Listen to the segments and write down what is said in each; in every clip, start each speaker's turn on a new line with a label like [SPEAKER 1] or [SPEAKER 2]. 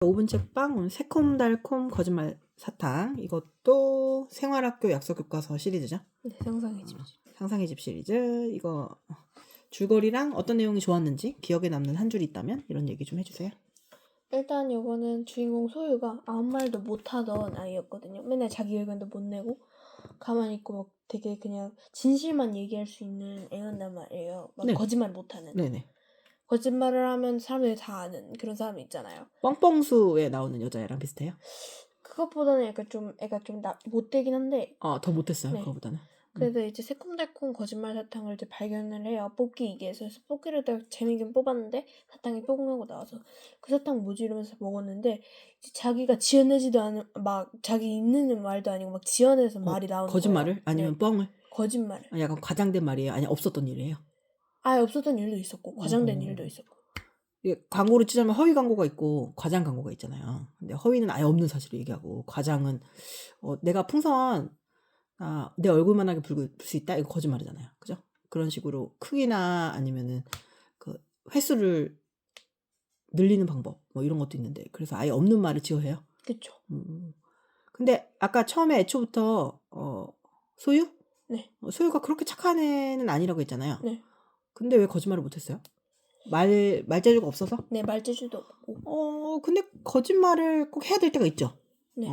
[SPEAKER 1] 5분 책방 오늘 새콤달콤 거짓말 사탕. 이것도 생활학교 약속교과서 시리즈죠.
[SPEAKER 2] 네, 상상의 집.
[SPEAKER 1] 상상의 집 시리즈. 이거 줄거리랑 어떤 내용이 좋았는지 기억에 남는 한 줄이 있다면 이런 얘기 좀 해주세요.
[SPEAKER 2] 일단 이거는 주인공 소유가 아무 말도 못하던 아이였거든요. 맨날 자기 의견도 못 내고 가만히 있고 막 되게 그냥 진실만 얘기할 수 있는 애였단 말이에요. 막
[SPEAKER 1] 네.
[SPEAKER 2] 거짓말 못하는.
[SPEAKER 1] 네네.
[SPEAKER 2] 거짓말을 하면 사람들이 다 아는 그런 사람이 있잖아요.
[SPEAKER 1] 뻥뻥수에 나오는 여자애랑 비슷해요?
[SPEAKER 2] 그것보다는 약간 좀 애가 좀 못되긴 한데
[SPEAKER 1] 더 못했어요.
[SPEAKER 2] 네.
[SPEAKER 1] 그거보다는.
[SPEAKER 2] 그래서 이제 새콤달콤 거짓말 사탕을 이제 발견을 해요. 뽑기 이게서 뽑기를 딱 재미있게 뽑았는데 사탕이 뽕하고 나와서 그 사탕 뭐지 이러면서 먹었는데 이제 자기가 지어내지도 않은 막 자기 있는 말도 아니고 막 지어내서 말이 나오는
[SPEAKER 1] 거짓말을?
[SPEAKER 2] 거예요.
[SPEAKER 1] 아니면
[SPEAKER 2] 네.
[SPEAKER 1] 뻥을?
[SPEAKER 2] 거짓말을.
[SPEAKER 1] 약간 과장된 말이에요? 아니 없었던 일이에요?
[SPEAKER 2] 아예 없었던 일도 있었고 과장된 일도 있었고.
[SPEAKER 1] 이게 광고를 치자면 허위 광고가 있고 과장 광고가 있잖아요. 근데 허위는 아예 없는 사실을 얘기하고 과장은 내가 풍선 내 얼굴만하게 불 수 있다? 이거 거짓말이잖아요. 그죠? 그런 식으로 크기나 아니면은 그 횟수를 늘리는 방법 뭐 이런 것도 있는데 그래서 아예 없는 말을 지어해요.
[SPEAKER 2] 그쵸.
[SPEAKER 1] 근데 아까 처음에 애초부터 소유?
[SPEAKER 2] 네.
[SPEAKER 1] 소유가 그렇게 착한 애는 아니라고 했잖아요.
[SPEAKER 2] 네.
[SPEAKER 1] 근데 왜 거짓말을 못했어요? 말재주가 없어서?
[SPEAKER 2] 네, 말재주도 없고.
[SPEAKER 1] 근데 거짓말을 꼭 해야 될 때가 있죠.
[SPEAKER 2] 네.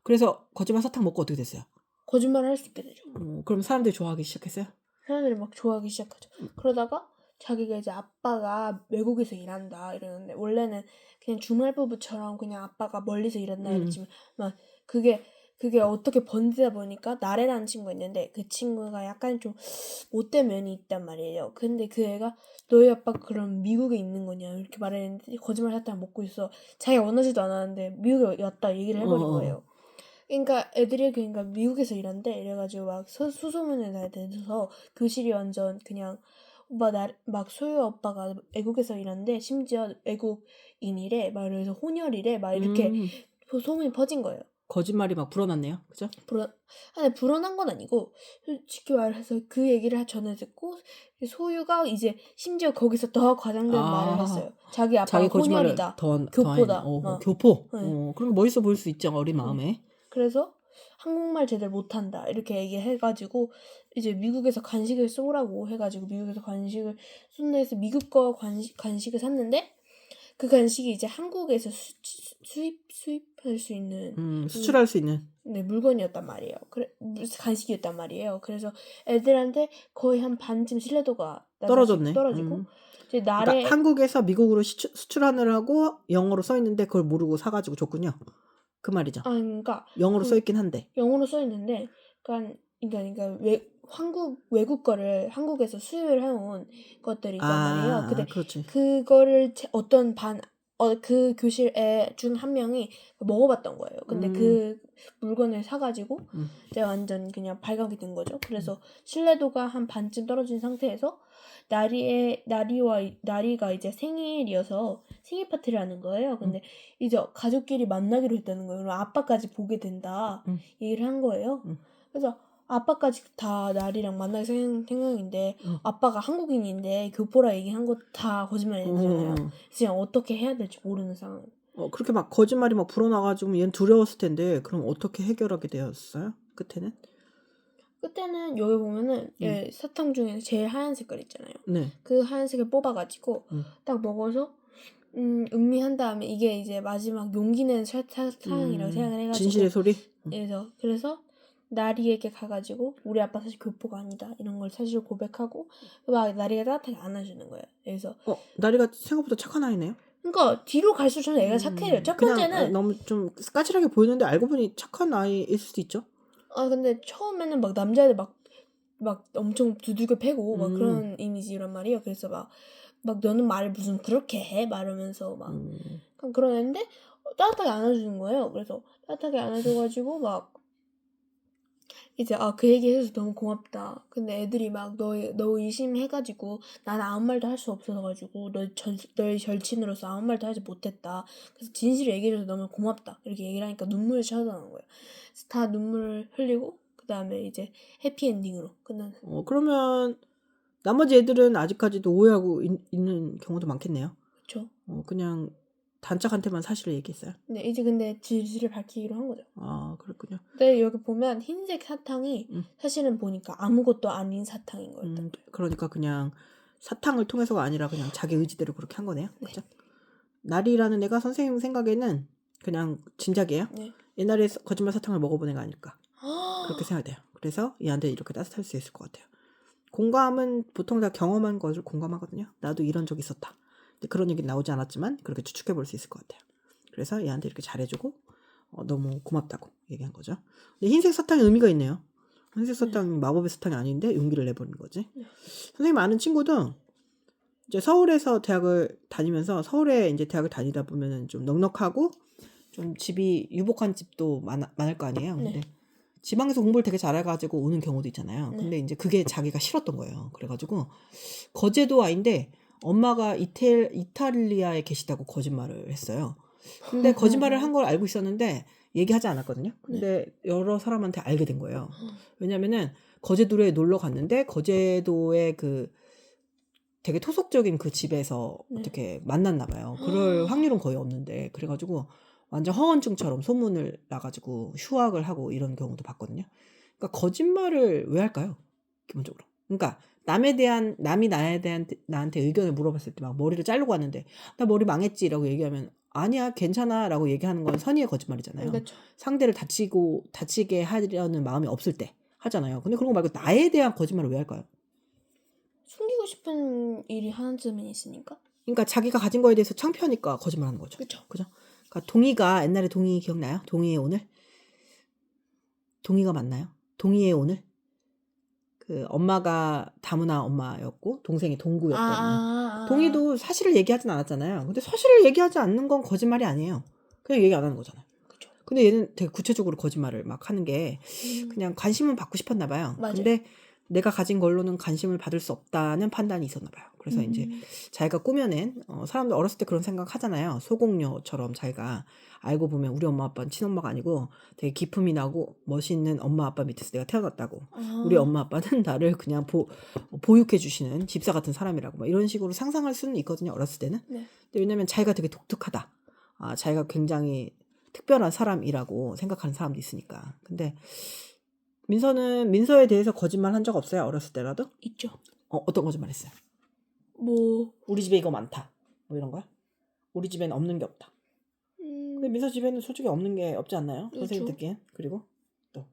[SPEAKER 1] 그래서 거짓말 사탕 먹고 어떻게 됐어요?
[SPEAKER 2] 거짓말을 할 수 있게 되죠.
[SPEAKER 1] 그럼 사람들이 좋아하기 시작했어요?
[SPEAKER 2] 사람들이 막 좋아하기 시작하죠. 그러다가 자기가 이제 아빠가 외국에서 일한다 이러는데 원래는 그냥 주말부부처럼 그냥 아빠가 멀리서 일한다 이랬지만 막 그게 어떻게 번지다 보니까 나래라는 친구가 있는데 그 친구가 약간 좀 못된 면이 있단 말이에요. 근데 그 애가 너희 아빠 그럼 미국에 있는 거냐 이렇게 말했는데 거짓말 사탕 먹고 있어. 자기가 원하지도 않았는데 미국에 왔다 얘기를 해버린 거예요. 그러니까 애들이 그러니까 미국에서 일한대 이래가지고 막 수소문을 다 내서 교실이 완전 그냥 막 소유 오빠가 외국에서 일하는데 심지어 외국인이래 막 이래서 혼혈이래 막 이렇게 소문이 퍼진 거예요.
[SPEAKER 1] 거짓말이 막 불어났네요. 그죠?
[SPEAKER 2] 아니 불어난 건 아니고 솔직히 말해서 그 얘기를 전해 듣고 소유가 이제 심지어 거기서 더 과장된 말을 했어요. 자기 아빠가 혼혈이다. 교포다.
[SPEAKER 1] 교포.
[SPEAKER 2] 네.
[SPEAKER 1] 그럼 멋있어 보일 수 있죠. 어린 마음에.
[SPEAKER 2] 그래서 한국말 제대로 못한다 이렇게 얘기해가지고 이제 미국에서 간식을 쏘라고 해가지고 미국에서 간식을 쏜다 해서 미국 거 간식을 샀는데 그 간식이 이제 한국에서 수입할 수 있는
[SPEAKER 1] 수출할 수 있는
[SPEAKER 2] 네, 물건이었단 말이에요. 간식이었단 말이에요. 그래서 애들한테 거의 한 반쯤 신뢰도가 떨어지고 이제
[SPEAKER 1] 그러니까 한국에서 미국으로 수출하느라고 영어로 써 있는데 그걸 모르고 사가지고 줬군요. 그 말이죠.
[SPEAKER 2] 그러니까
[SPEAKER 1] 영어로 써 있긴 한데.
[SPEAKER 2] 영어로 써 있는데, 그러니까 외국 거를 한국에서 수입을 해온 것들이 있단 말이에요. 근데
[SPEAKER 1] 그렇지.
[SPEAKER 2] 그거를 어떤 그 교실에 중 한 명이 먹어봤던 거예요. 근데 그 물건을 사가지고 이제 완전 그냥 발각이 된 거죠. 그래서 신뢰도가 한 반쯤 떨어진 상태에서 나리가 이제 생일이어서 생일 파티를 하는 거예요. 근데 이제 가족끼리 만나기로 했다는 거예요. 그럼 아빠까지 보게 된다 얘기를 한 거예요. 그래서 아빠까지 다 나리랑 만날 생각인데 아빠가 한국인인데 교포라 얘기한 거 다 거짓말이잖아요. 그냥 어떻게 해야 될지 모르는 상황.
[SPEAKER 1] 그렇게 막 거짓말이 막 불어나가지고 얘는 두려웠을 텐데 그럼 어떻게 해결하게 되었어요? 끝에는
[SPEAKER 2] 여기 보면은 사탕 중에 제일 하얀 색깔 있잖아요.
[SPEAKER 1] 네.
[SPEAKER 2] 그 하얀색을 뽑아가지고 딱 먹어서 음미한 다음에 이게 이제 마지막 용기 내는 사탕이라고 생각을 해가지고
[SPEAKER 1] 진실의 소리?
[SPEAKER 2] 그래서 나리에게 가가지고 우리 아빠 사실 교포가 아니다 이런 걸 사실 고백하고 막 나리가 따뜻하게 안아주는 거예요. 그래서
[SPEAKER 1] 나리가 생각보다 착한 아이네요.
[SPEAKER 2] 그러니까 뒤로 갈수록 저는 애가 착해요. 첫 번째는
[SPEAKER 1] 너무 좀 까칠하게 보이는데 알고 보니 착한 아이일 수도 있죠.
[SPEAKER 2] 근데 처음에는 막 남자애들 막 엄청 두들겨 패고 막 그런 이미지란 말이에요. 그래서 막 너는 말을 무슨 그렇게 해? 말하면서 막 그러는데 따뜻하게 안아주는 거예요. 그래서 따뜻하게 안아줘가지고 막 이제 그 얘기 해줘서 너무 고맙다. 근데 애들이 막 너 의심해가지고 나는 아무 말도 할 수 없어가지고 너의 절친으로서 아무 말도 하지 못했다. 그래서 진실을 얘기해줘서 너무 고맙다. 이렇게 얘기를 하니까 눈물이 쳐나오는 거예요. 그래서 다 눈물을 흘리고 그 다음에 이제 해피엔딩으로 끝나는.
[SPEAKER 1] 그러면 나머지 애들은 아직까지도 오해하고 있는 경우도 많겠네요.
[SPEAKER 2] 그렇죠.
[SPEAKER 1] 그냥 단짝한테만 사실을 얘기했어요.
[SPEAKER 2] 네, 이제 근데 진실을 밝히기로 한 거죠.
[SPEAKER 1] 아, 그렇군요.
[SPEAKER 2] 근데 여기 보면 흰색 사탕이
[SPEAKER 1] 음.
[SPEAKER 2] 사실은 보니까 아무것도 아닌 사탕인 거였다.
[SPEAKER 1] 그러니까 그냥 사탕을 통해서가 아니라 그냥 자기 의지대로 그렇게 한 거네요.
[SPEAKER 2] 네.
[SPEAKER 1] 그죠? 날이라는 애가 선생님 생각에는 그냥 진작이에요.
[SPEAKER 2] 네.
[SPEAKER 1] 옛날에 거짓말 사탕을 먹어본 애가 아닐까. 그렇게 생각돼요. 그래서 얘한테 이렇게 따뜻할 수 있을 것 같아요. 공감은 보통 다 경험한 것을 공감하거든요. 나도 이런 적이 있었다. 근데 그런 얘기 나오지 않았지만 그렇게 추측해 볼 수 있을 것 같아요. 그래서 얘한테 이렇게 잘해주고 너무 고맙다고 얘기한 거죠. 근데 흰색 사탕의 의미가 있네요. 흰색 사탕이 마법의 사탕이 아닌데 용기를 내버리는 거지. 선생님 아는 친구도 이제 서울에서 대학을 다니면서 서울에 이제 대학을 다니다 보면은 좀 넉넉하고 좀 집이 유복한 집도 많을 거 아니에요. 근데 지방에서 공부를 되게 잘해가지고 오는 경우도 있잖아요. 근데 이제 그게 자기가 싫었던 거예요. 그래가지고 거제도 아인데 엄마가 이탈리아에 계시다고 거짓말을 했어요. 근데 거짓말을 한 걸 알고 있었는데 얘기하지 않았거든요. 근데 여러 사람한테 알게 된 거예요. 왜냐면은 거제도에 놀러 갔는데 거제도의 그 되게 토속적인 그 집에서 어떻게 만났나 봐요. 그럴 확률은 거의 없는데 그래가지고 완전 허언증처럼 소문을 나가지고 휴학을 하고 이런 경우도 봤거든요. 그러니까 거짓말을 왜 할까요? 기본적으로. 그러니까 남이 나한테 의견을 물어봤을 때 막 머리를 자르고 왔는데 나 머리 망했지라고 얘기하면 아니야 괜찮아라고 얘기하는 건 선의의 거짓말이잖아요.
[SPEAKER 2] 그렇죠.
[SPEAKER 1] 상대를 다치게 하려는 마음이 없을 때 하잖아요. 근데 그런 거 말고 나에 대한 거짓말을 왜 할까요?
[SPEAKER 2] 숨기고 싶은 일이 하나쯤은 있으니까.
[SPEAKER 1] 그러니까 자기가 가진 거에 대해서 창피하니까 거짓말하는 거죠.
[SPEAKER 2] 그렇죠.
[SPEAKER 1] 그죠? 그러니까 동의가 옛날에 동의 기억나요? 동의의 오늘? 동의가 맞나요? 동의의 오늘? 그 엄마가 다문화 엄마였고 동생이 동구였거든요. 동의도 사실을 얘기하진 않았잖아요. 근데 사실을 얘기하지 않는 건 거짓말이 아니에요. 그냥 얘기 안 하는 거잖아요.
[SPEAKER 2] 그쵸.
[SPEAKER 1] 근데 얘는 되게 구체적으로 거짓말을 막 하는 게 그냥 관심은 받고 싶었나 봐요.
[SPEAKER 2] 맞아요.
[SPEAKER 1] 근데 내가 가진 걸로는 관심을 받을 수 없다는 판단이 있었나 봐요. 그래서 이제 자기가 꾸며낸 사람들 어렸을 때 그런 생각 하잖아요. 소공녀처럼 자기가 알고 보면 우리 엄마 아빠는 친엄마가 아니고 되게 기품이 나고 멋있는 엄마 아빠 밑에서 내가 태어났다고. 우리 엄마 아빠는 나를 그냥 보육해 주시는 집사 같은 사람이라고 막 이런 식으로 상상할 수는 있거든요. 어렸을 때는.
[SPEAKER 2] 네.
[SPEAKER 1] 근데 왜냐면 자기가 되게 독특하다. 자기가 굉장히 특별한 사람이라고 생각하는 사람도 있으니까. 근데 민서에 대해서 거짓말 한 적 없어요? 어렸을 때라도?
[SPEAKER 2] 있죠.
[SPEAKER 1] 어떤 거짓말 했어요?
[SPEAKER 2] 뭐
[SPEAKER 1] 우리 집에 이거 많다. 뭐 이런 거야? 우리 집에는 없는 게 없다. 근데 민서 집에는 솔직히 없는 게 없지 않나요? 선생님
[SPEAKER 2] 그렇죠.
[SPEAKER 1] 듣기엔. 그리고 또.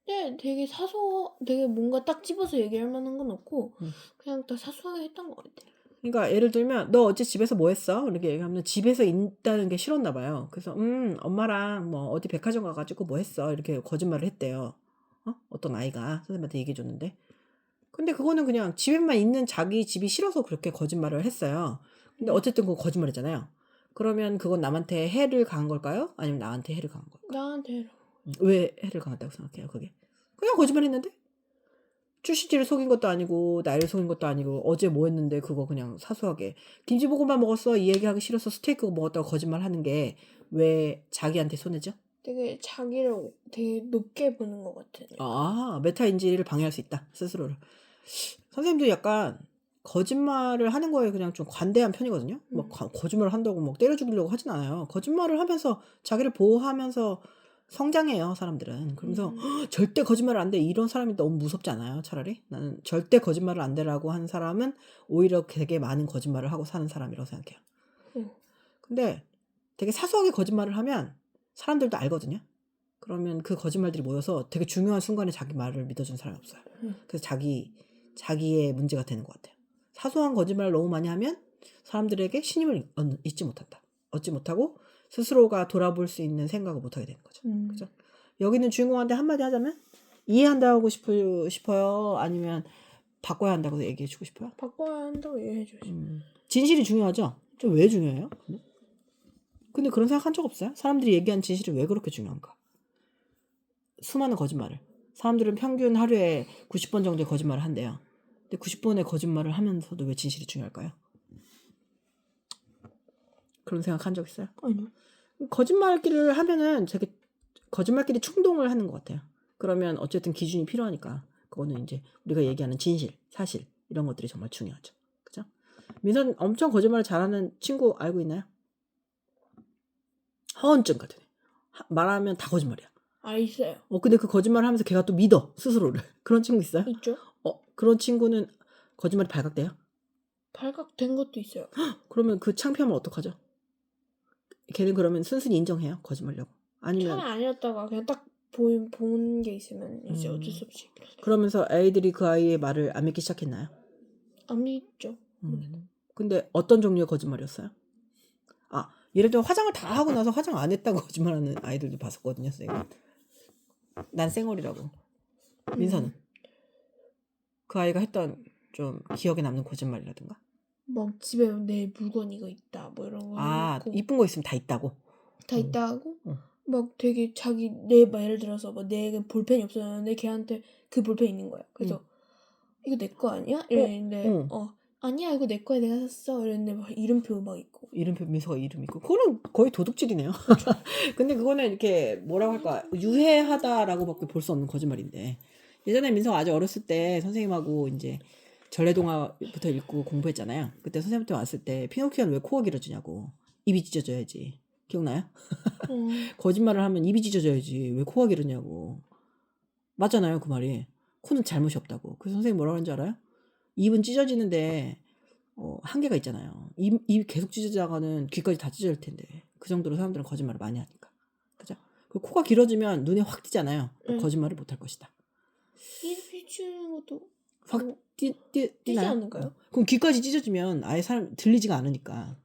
[SPEAKER 2] 네, 되게 뭔가 딱 집어서 얘기할 만한 건 없고 그냥 다 사소하게 했던 것 같아요.
[SPEAKER 1] 그러니까 예를 들면 너 어제 집에서 뭐 했어? 이렇게 얘기하면 집에서 있다는 게 싫었나 봐요. 그래서 엄마랑 뭐 어디 백화점 가가지고 뭐 했어? 이렇게 거짓말을 했대요. 어떤 아이가 선생님한테 얘기해 줬는데. 근데 그거는 그냥 집에만 있는 자기 집이 싫어서 그렇게 거짓말을 했어요. 근데 어쨌든 그거 거짓말이잖아요. 그러면 그건 남한테 해를 가한 걸까요? 아니면 나한테 해를 가한 걸까요?
[SPEAKER 2] 나한테
[SPEAKER 1] 왜 해를 가했다고 생각해요? 그게 그냥 거짓말했는데 출시지를 속인 것도 아니고 나를 속인 것도 아니고 어제 뭐 했는데 그거 그냥 사소하게 김치볶음밥 먹었어 이 얘기하기 싫어서 스테이크 먹었다고 거짓말하는 게 왜 자기한테 손해죠?
[SPEAKER 2] 되게 자기를 되게 높게 보는 것 같아요.
[SPEAKER 1] 메타 인지를 방해할 수 있다 스스로를. 선생님도 약간 거짓말을 하는 거에 그냥 좀 관대한 편이거든요. 막 거짓말을 한다고 막 때려 죽이려고 하진 않아요. 거짓말을 하면서 자기를 보호하면서 성장해요, 사람들은. 그러면서 절대 거짓말을 안 돼. 이런 사람이 너무 무섭지 않아요, 차라리? 나는 절대 거짓말을 안 되라고 하는 사람은 오히려 되게 많은 거짓말을 하고 사는 사람이라고 생각해요. 근데 되게 사소하게 거짓말을 하면 사람들도 알거든요. 그러면 그 거짓말들이 모여서 되게 중요한 순간에 자기 말을 믿어주는 사람이 없어요. 그래서 자기의 문제가 되는 것 같아요. 사소한 거짓말을 너무 많이 하면 사람들에게 신임을 얻지 못하고 스스로가 돌아볼 수 있는 생각을 못하게 되는 거죠. 그죠? 여기는 주인공한테 한마디 하자면 이해한다고 싶어요? 아니면 바꿔야 한다고 얘기해주고 싶어요?
[SPEAKER 2] 바꿔야 한다고 얘기해줘야죠.
[SPEAKER 1] 진실이 중요하죠? 좀 왜 중요해요? 근데 그런 생각 한 적 없어요? 사람들이 얘기한 진실이 왜 그렇게 중요한가? 수많은 거짓말을. 사람들은 평균 하루에 90번 정도의 거짓말을 한대요. 근데 90번의 거짓말을 하면서도 왜 진실이 중요할까요? 그런 생각 한 적 있어요?
[SPEAKER 2] 아니요.
[SPEAKER 1] 거짓말끼리를 하면은 되게 거짓말끼리 충동을 하는 것 같아요. 그러면 어쨌든 기준이 필요하니까 그거는 이제 우리가 얘기하는 진실, 사실 이런 것들이 정말 중요하죠. 그죠? 민선 엄청 거짓말을 잘하는 친구 알고 있나요? 허언증 같은 애. 말하면 다 거짓말이야.
[SPEAKER 2] 있어요.
[SPEAKER 1] 근데 그 거짓말을 하면서 걔가 또 믿어 스스로를. 그런 친구 있어요?
[SPEAKER 2] 있죠.
[SPEAKER 1] 그런 친구는 거짓말이 발각돼요?
[SPEAKER 2] 발각된 것도 있어요.
[SPEAKER 1] 그러면 그 창피함을 어떡하죠? 걔는 그러면 순순히 인정해요? 거짓말이라고? 아니면
[SPEAKER 2] 처음에 아니었다가 그냥 딱 본 게 있으면 이제 어쩔 수 없이
[SPEAKER 1] 그러면서 애들이 그 아이의 말을 안 믿기 시작했나요?
[SPEAKER 2] 안 믿죠.
[SPEAKER 1] 근데 어떤 종류의 거짓말이었어요? 예를 들어 화장을 다 하고 나서 화장 안 했다고 거짓말하는 아이들도 봤었거든요, 선생님. 난 쌩얼이라고. 민서는? 그 아이가 했던 좀 기억에 남는 거짓말이라든가?
[SPEAKER 2] 막 집에 내 물건 이거 있다 뭐 이런 거 있고
[SPEAKER 1] 이쁜 거 있으면 다 있다고?
[SPEAKER 2] 다 있다 하고
[SPEAKER 1] 응.
[SPEAKER 2] 막 되게 자기 막 예를 들어서 뭐 내 볼펜이 없었는데 걔한테 그 볼펜 있는 거야. 그래서 이거 내 거 아니야? 이랬는데 아니야 이거 내 거야 내가 샀어 이랬는데 막 이름표 막 있고
[SPEAKER 1] 이름표 민서가 이름 있고 그거는 거의 도둑질이네요. 근데 그거는 이렇게 뭐라고 할까 유해하다라고밖에 볼 수 없는 거짓말인데 예전에 민서가 아주 어렸을 때 선생님하고 이제 전래동화부터 읽고 공부했잖아요. 그때 선생님한테 왔을 때 피노키오는 왜 코가 길어지냐고 입이 찢어져야지 기억나요? 거짓말을 하면 입이 찢어져야지 왜 코가 길었냐고 맞잖아요 그 말이. 코는 잘못이 없다고. 그래서 선생님 뭐라고 하는지 알아요? 입은 찢어지는데 한계가 있잖아요. 입 계속 찢어져가는 귀까지 다 찢어질 텐데 그 정도로 사람들은 거짓말을 많이 하니까 그죠? 그리고 코가 길어지면 눈에 확 띄잖아요. 거짓말을 못할 것이다.
[SPEAKER 2] 입 찢어지는 것도
[SPEAKER 1] 확
[SPEAKER 2] 띄지
[SPEAKER 1] 띄나요?
[SPEAKER 2] 않을까요?
[SPEAKER 1] 그럼 귀까지 찢어지면 아예 사람 들리지가 않으니까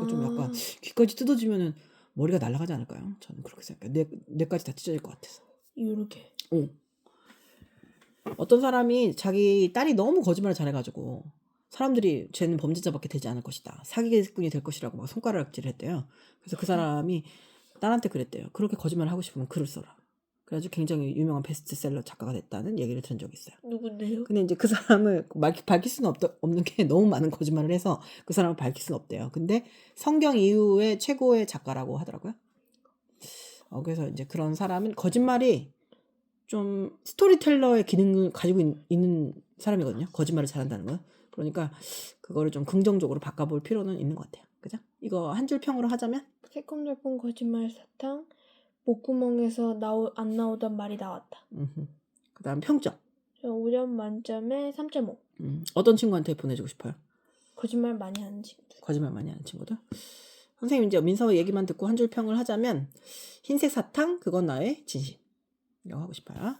[SPEAKER 1] 좀 약간 귀까지 뜯어지면은 머리가 날아가지 않을까요? 저는 그렇게 생각해요. 뇌까지 다 찢어질 것 같아서.
[SPEAKER 2] 이렇게.
[SPEAKER 1] 어떤 사람이 자기 딸이 너무 거짓말을 잘해가지고 사람들이 쟤는 범죄자밖에 되지 않을 것이다. 사기꾼이 될 것이라고 막 손가락질을 했대요. 그래서 그 사람이 딸한테 그랬대요. 그렇게 거짓말을 하고 싶으면 글을 써라. 그래가지고 굉장히 유명한 베스트셀러 작가가 됐다는 얘기를 들은 적이 있어요.
[SPEAKER 2] 누군데요?
[SPEAKER 1] 근데 이제 그 사람을 밝힐 수는 없는 게 너무 많은 거짓말을 해서 그 사람을 밝힐 수는 없대요. 근데 성경 이후의 최고의 작가라고 하더라고요. 그래서 이제 그런 사람은 거짓말이 좀 스토리텔러의 기능을 가지고 있는 사람이거든요. 거짓말을 잘한다는 건. 그러니까 그거를 좀 긍정적으로 바꿔볼 필요는 있는 것 같아요. 그죠? 이거 한 줄 평으로 하자면
[SPEAKER 2] 새콤달콤 거짓말 사탕 목구멍에서 안 나오던 말이 나왔다.
[SPEAKER 1] 그 다음 평점.
[SPEAKER 2] 저 5점 만점에 3.5.
[SPEAKER 1] 어떤 친구한테 보내주고 싶어요?
[SPEAKER 2] 거짓말 많이 하는 친구들.
[SPEAKER 1] 거짓말 많이 하는 친구들? 선생님 이제 민서 얘기만 듣고 한 줄 평을 하자면 흰색 사탕 그건 나의 진심 이라고 하고 싶어요.